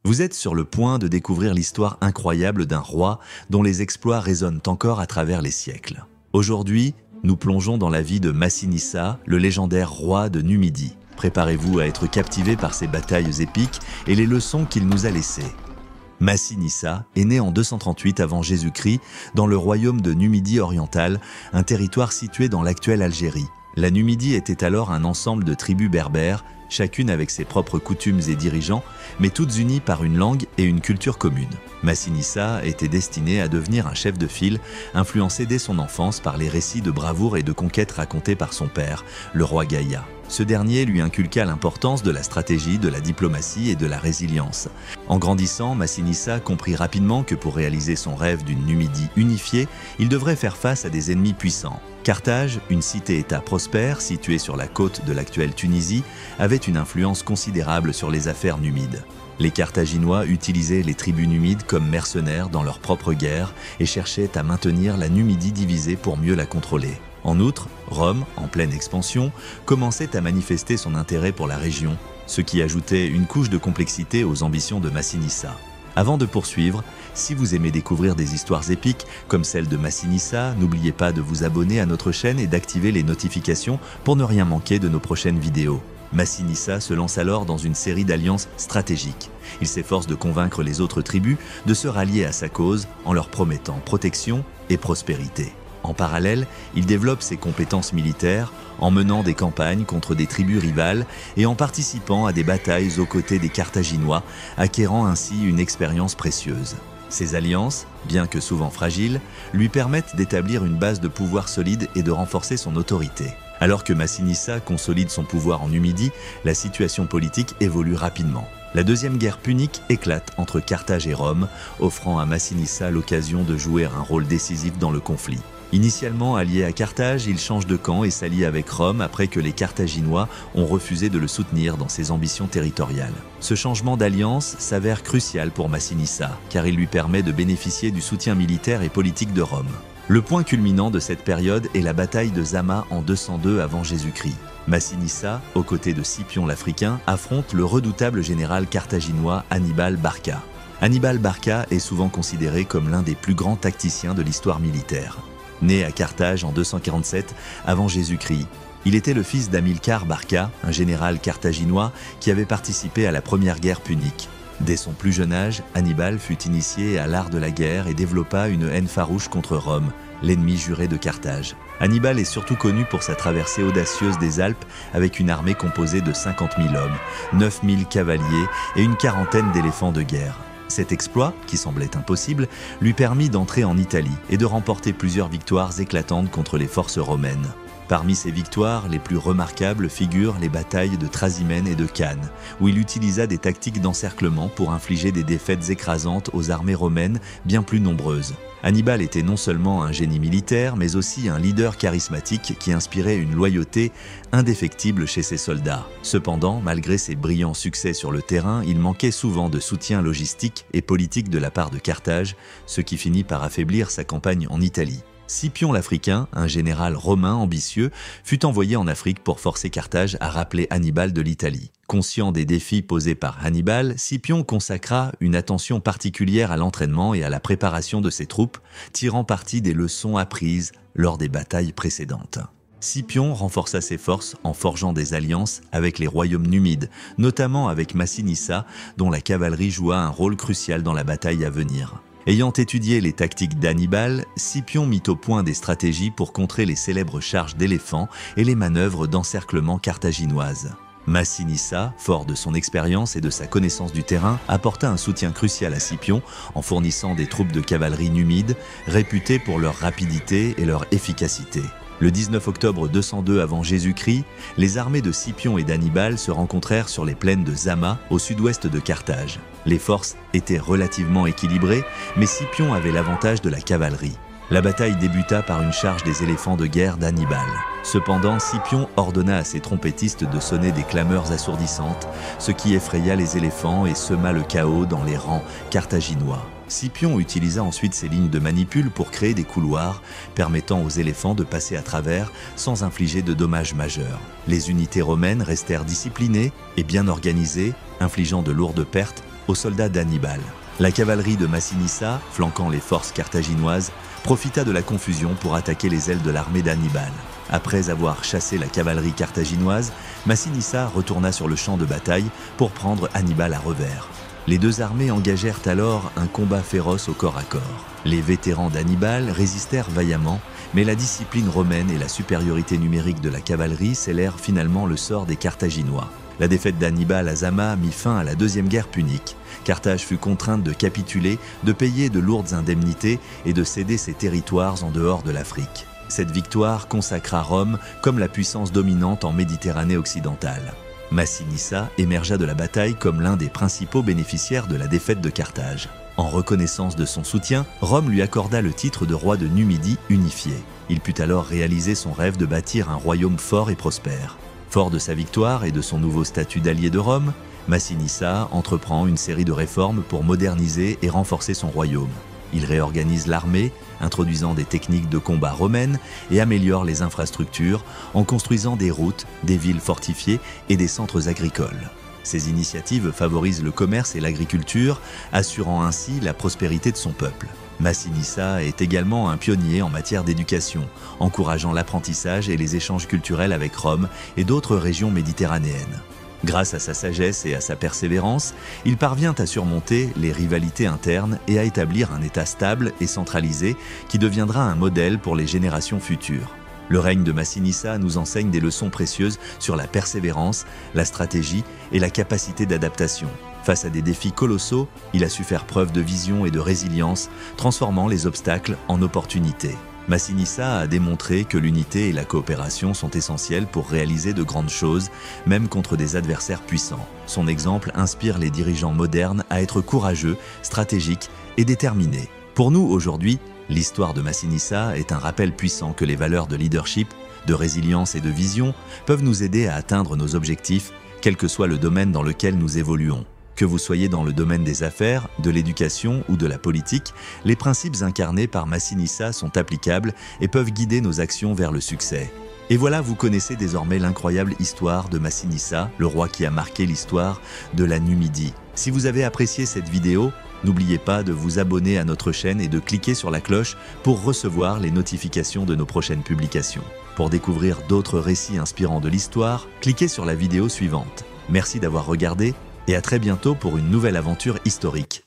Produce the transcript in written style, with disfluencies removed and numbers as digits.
Vous êtes sur le point de découvrir l'histoire incroyable d'un roi dont les exploits résonnent encore à travers les siècles. Aujourd'hui, nous plongeons dans la vie de Massinissa, le légendaire roi de Numidie. Préparez-vous à être captivé par ses batailles épiques et les leçons qu'il nous a laissées. Massinissa est né en 238 avant Jésus-Christ dans le royaume de Numidie orientale, un territoire situé dans l'actuelle Algérie. La Numidie était alors un ensemble de tribus berbères, chacune avec ses propres coutumes et dirigeants, mais toutes unies par une langue et une culture commune. Massinissa était destiné à devenir un chef de file, influencé dès son enfance par les récits de bravoure et de conquête racontés par son père, le roi Gaïa. Ce dernier lui inculqua l'importance de la stratégie, de la diplomatie et de la résilience. En grandissant, Massinissa comprit rapidement que pour réaliser son rêve d'une Numidie unifiée, il devrait faire face à des ennemis puissants. Carthage, une cité-État prospère située sur la côte de l'actuelle Tunisie, avait une influence considérable sur les affaires numides. Les Carthaginois utilisaient les tribus numides comme mercenaires dans leurs propres guerres et cherchaient à maintenir la Numidie divisée pour mieux la contrôler. En outre, Rome, en pleine expansion, commençait à manifester son intérêt pour la région, ce qui ajoutait une couche de complexité aux ambitions de Massinissa. Avant de poursuivre, si vous aimez découvrir des histoires épiques comme celle de Massinissa, n'oubliez pas de vous abonner à notre chaîne et d'activer les notifications pour ne rien manquer de nos prochaines vidéos. Massinissa se lance alors dans une série d'alliances stratégiques. Il s'efforce de convaincre les autres tribus de se rallier à sa cause en leur promettant protection et prospérité. En parallèle, il développe ses compétences militaires en menant des campagnes contre des tribus rivales et en participant à des batailles aux côtés des Carthaginois, acquérant ainsi une expérience précieuse. Ces alliances, bien que souvent fragiles, lui permettent d'établir une base de pouvoir solide et de renforcer son autorité. Alors que Massinissa consolide son pouvoir en Numidie, la situation politique évolue rapidement. La deuxième guerre punique éclate entre Carthage et Rome, offrant à Massinissa l'occasion de jouer un rôle décisif dans le conflit. Initialement allié à Carthage, il change de camp et s'allie avec Rome après que les Carthaginois ont refusé de le soutenir dans ses ambitions territoriales. Ce changement d'alliance s'avère crucial pour Massinissa, car il lui permet de bénéficier du soutien militaire et politique de Rome. Le point culminant de cette période est la bataille de Zama en 202 avant Jésus-Christ. Massinissa, aux côtés de Scipion l'Africain, affronte le redoutable général carthaginois Hannibal Barca. Hannibal Barca est souvent considéré comme l'un des plus grands tacticiens de l'histoire militaire. Né à Carthage en 247 avant Jésus-Christ, il était le fils d'Hamilcar Barca, un général carthaginois qui avait participé à la première guerre punique. Dès son plus jeune âge, Hannibal fut initié à l'art de la guerre et développa une haine farouche contre Rome, l'ennemi juré de Carthage. Hannibal est surtout connu pour sa traversée audacieuse des Alpes avec une armée composée de 50 000 hommes, 9 000 cavaliers et une quarantaine d'éléphants de guerre. Cet exploit, qui semblait impossible, lui permit d'entrer en Italie et de remporter plusieurs victoires éclatantes contre les forces romaines. Parmi ces victoires, les plus remarquables figurent les batailles de Trasimène et de Cannes, où il utilisa des tactiques d'encerclement pour infliger des défaites écrasantes aux armées romaines bien plus nombreuses. Hannibal était non seulement un génie militaire, mais aussi un leader charismatique qui inspirait une loyauté indéfectible chez ses soldats. Cependant, malgré ses brillants succès sur le terrain, il manquait souvent de soutien logistique et politique de la part de Carthage, ce qui finit par affaiblir sa campagne en Italie. Scipion l'Africain, un général romain ambitieux, fut envoyé en Afrique pour forcer Carthage à rappeler Hannibal de l'Italie. Conscient des défis posés par Hannibal, Scipion consacra une attention particulière à l'entraînement et à la préparation de ses troupes, tirant parti des leçons apprises lors des batailles précédentes. Scipion renforça ses forces en forgeant des alliances avec les royaumes numides, notamment avec Massinissa, dont la cavalerie joua un rôle crucial dans la bataille à venir. Ayant étudié les tactiques d'Hannibal, Scipion mit au point des stratégies pour contrer les célèbres charges d'éléphants et les manœuvres d'encerclement carthaginoises. Massinissa, fort de son expérience et de sa connaissance du terrain, apporta un soutien crucial à Scipion en fournissant des troupes de cavalerie numides, réputées pour leur rapidité et leur efficacité. Le 19 octobre 202 avant Jésus-Christ, les armées de Scipion et d'Hannibal se rencontrèrent sur les plaines de Zama, au sud-ouest de Carthage. Les forces étaient relativement équilibrées, mais Scipion avait l'avantage de la cavalerie. La bataille débuta par une charge des éléphants de guerre d'Hannibal. Cependant, Scipion ordonna à ses trompettistes de sonner des clameurs assourdissantes, ce qui effraya les éléphants et sema le chaos dans les rangs carthaginois. Scipion utilisa ensuite ses lignes de manipule pour créer des couloirs permettant aux éléphants de passer à travers sans infliger de dommages majeurs. Les unités romaines restèrent disciplinées et bien organisées, infligeant de lourdes pertes aux soldats d'Hannibal. La cavalerie de Massinissa, flanquant les forces carthaginoises, profita de la confusion pour attaquer les ailes de l'armée d'Hannibal. Après avoir chassé la cavalerie carthaginoise, Massinissa retourna sur le champ de bataille pour prendre Hannibal à revers. Les deux armées engagèrent alors un combat féroce au corps à corps. Les vétérans d'Hannibal résistèrent vaillamment, mais la discipline romaine et la supériorité numérique de la cavalerie scellèrent finalement le sort des Carthaginois. La défaite d'Hannibal à Zama mit fin à la deuxième guerre punique. Carthage fut contrainte de capituler, de payer de lourdes indemnités et de céder ses territoires en dehors de l'Afrique. Cette victoire consacra Rome comme la puissance dominante en Méditerranée occidentale. Massinissa émergea de la bataille comme l'un des principaux bénéficiaires de la défaite de Carthage. En reconnaissance de son soutien, Rome lui accorda le titre de roi de Numidie unifié. Il put alors réaliser son rêve de bâtir un royaume fort et prospère. Fort de sa victoire et de son nouveau statut d'allié de Rome, Massinissa entreprend une série de réformes pour moderniser et renforcer son royaume. Il réorganise l'armée, introduisant des techniques de combat romaines et améliore les infrastructures en construisant des routes, des villes fortifiées et des centres agricoles. Ces initiatives favorisent le commerce et l'agriculture, assurant ainsi la prospérité de son peuple. Massinissa est également un pionnier en matière d'éducation, encourageant l'apprentissage et les échanges culturels avec Rome et d'autres régions méditerranéennes. Grâce à sa sagesse et à sa persévérance, il parvient à surmonter les rivalités internes et à établir un État stable et centralisé qui deviendra un modèle pour les générations futures. Le règne de Massinissa nous enseigne des leçons précieuses sur la persévérance, la stratégie et la capacité d'adaptation. Face à des défis colossaux, il a su faire preuve de vision et de résilience, transformant les obstacles en opportunités. Massinissa a démontré que l'unité et la coopération sont essentielles pour réaliser de grandes choses, même contre des adversaires puissants. Son exemple inspire les dirigeants modernes à être courageux, stratégiques et déterminés. Pour nous, aujourd'hui, l'histoire de Massinissa est un rappel puissant que les valeurs de leadership, de résilience et de vision peuvent nous aider à atteindre nos objectifs, quel que soit le domaine dans lequel nous évoluons. Que vous soyez dans le domaine des affaires, de l'éducation ou de la politique, les principes incarnés par Massinissa sont applicables et peuvent guider nos actions vers le succès. Et voilà, vous connaissez désormais l'incroyable histoire de Massinissa, le roi qui a marqué l'histoire de la Numidie. Si vous avez apprécié cette vidéo, n'oubliez pas de vous abonner à notre chaîne et de cliquer sur la cloche pour recevoir les notifications de nos prochaines publications. Pour découvrir d'autres récits inspirants de l'histoire, cliquez sur la vidéo suivante. Merci d'avoir regardé et à très bientôt pour une nouvelle aventure historique.